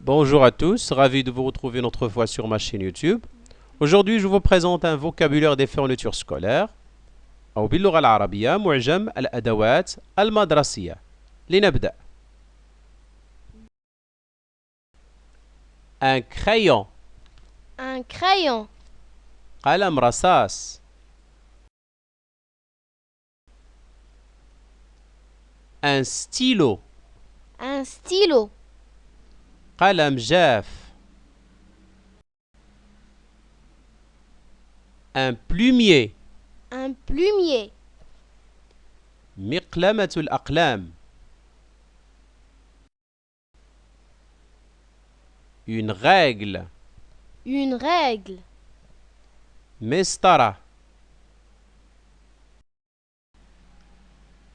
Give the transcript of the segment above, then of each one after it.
Bonjour à tous, ravi de vous retrouver une autre fois sur ma chaîne YouTube. Aujourd'hui, je vous présente un vocabulaire des fournitures scolaires. أو باللغة العربية معجم الأدوات المدرسية. لنبدأ. Un crayon. Un crayon. قلم رصاص. Un stylo. Un stylo. قلم جاف. Un plumier. Un plumier. مقلمة الأقلام. Une règle. Une règle. مسطرة.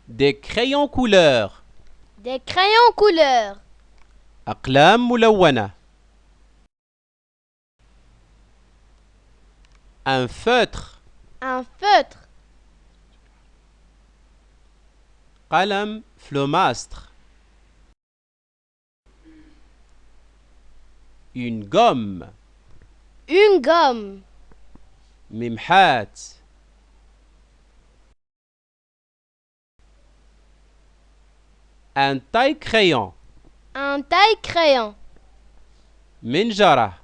Des crayons couleur. Des crayons couleur. أقلام ملونة. Un feutre. Un feutre. قلم فلوماستر. Une gomme. Une gomme. ممحات. Un taille-crayon. Un taille-crayon. منجرة.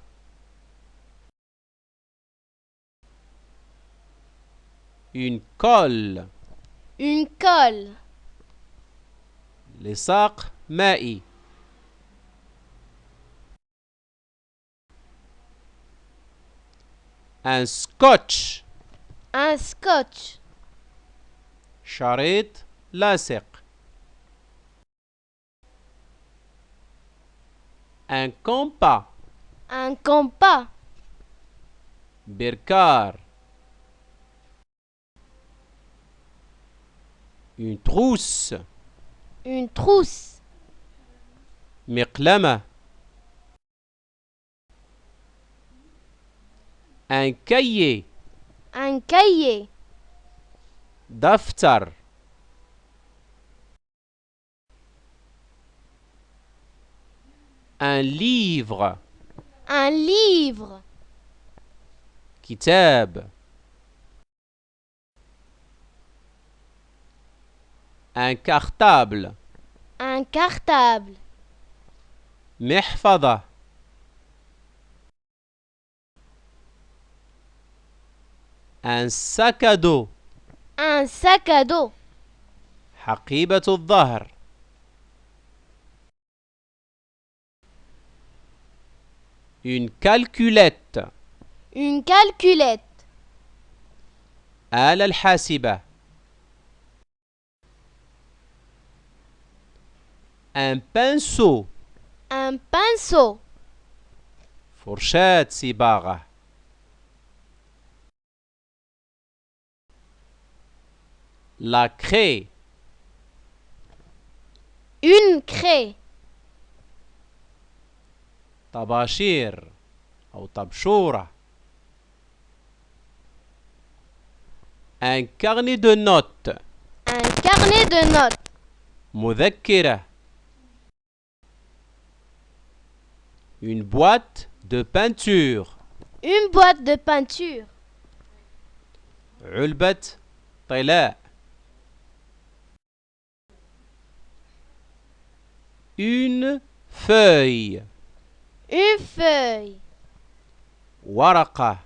Une colle. Une colle. لصاق مائي. Un scotch. Un scotch. شريط لاصق. Un compas. Un compas. بركار. Une trousse. Une trousse. مقلمة. Un cahier. Un cahier. دفتر. Un livre. Un livre. كتاب. Un cartable. Un cartable. محفظة. Un sac à dos. Un sac à dos. حقيبة الظهر. Une calculette. Une calculette. آلة الحاسبة. Un pinceau. Un pinceau. فرشاة صباغة. La craie. Une craie. طباشير أو طبشورة. Un carnet de notes. Un carnet de notes. مذكرة. Une boîte de peinture. Une boîte de peinture. علبة طلاء. Une feuille. Une feuille. ورقة.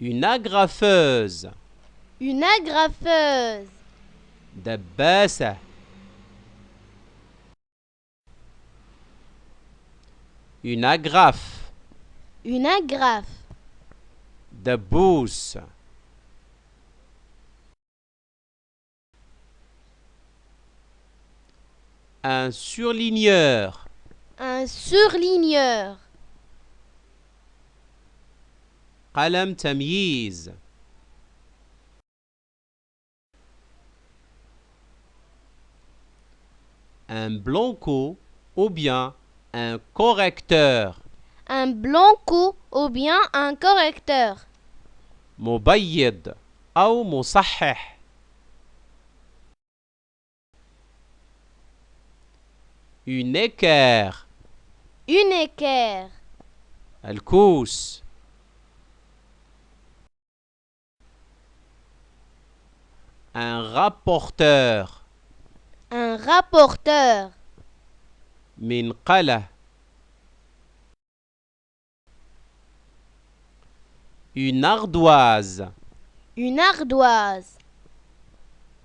Une agrafeuse. Une agrafeuse. دباسة. Une agrafe. Une agrafe. دبوس. Un surligneur. Un surligneur. قلم تمييز. Un blanco ou bien un correcteur. Un blanco ou bien un correcteur. مبيض أو مصحح. Une équerre. Une équerre. الكوس. Un rapporteur. Un rapporteur. منقلة. Une ardoise. Une ardoise.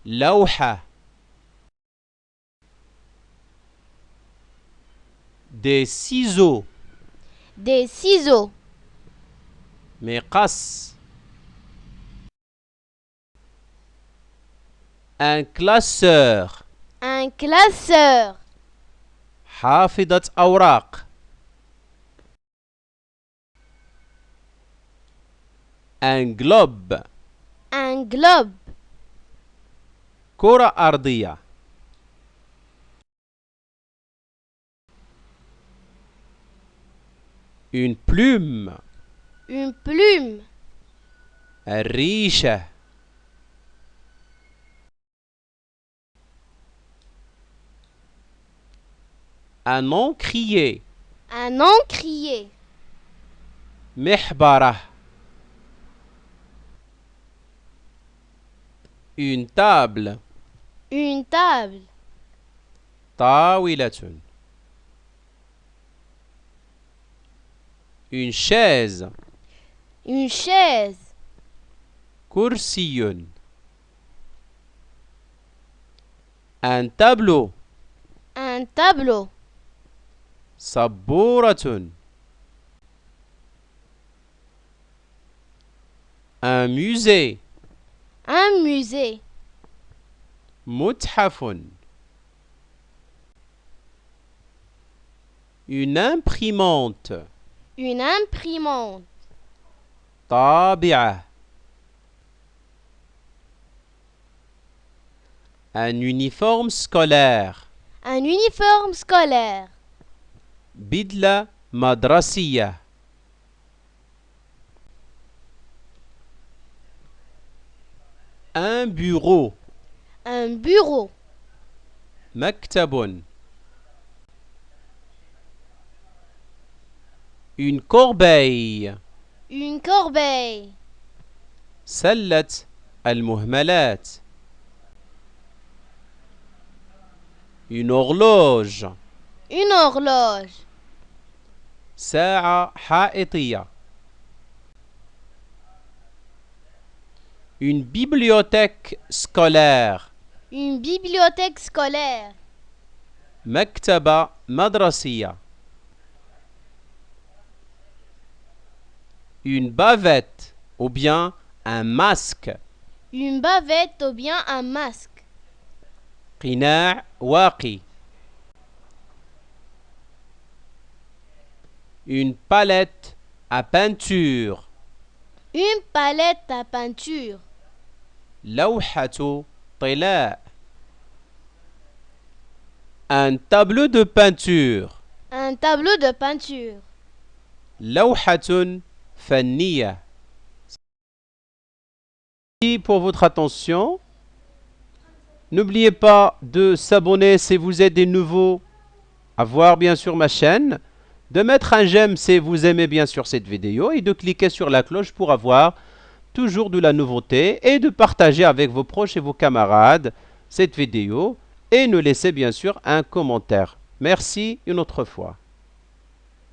لوحة. Des ciseaux. Des ciseaux. مقص. Un classeur. Un classeur. حافظة أوراق. Un globe. Un globe. كرة أرضية. Une plume. Une plume. الريشة. Un encrier. Un encrier. محبرة. Une table. Une table. طاولة. Une chaise. Une chaise. كرسي. Un tableau. Un tableau. سبورة. Un musée. Un musée. متحف. Une imprimante. Une imprimante. طابعة. Un uniforme scolaire. Un uniforme scolaire. بدلة مدرسية. Un bureau. Un bureau. مكتب. Une corbeille. Une corbeille. سلة المهملات. Une horloge. Une horloge. ساعة حائطية. Une bibliothèque scolaire. Une bibliothèque scolaire. مكتبة مدرسية. Une bavette ou bien un masque. Une bavette ou bien un masque. قناع واقي. Une palette à peinture. Une palette à peinture. لوحة طلاء. Un tableau de peinture. Un tableau de peinture. لوحة فنية. Merci pour votre attention. N'oubliez pas de s'abonner si vous êtes des nouveaux, à voir bien sûr ma chaîne, de mettre un j'aime si vous aimez bien sûr cette vidéo et de cliquer sur la cloche pour avoir toujours de la nouveauté et de partager avec vos proches et vos camarades cette vidéo et nous laisser bien sûr un commentaire. Merci une autre fois.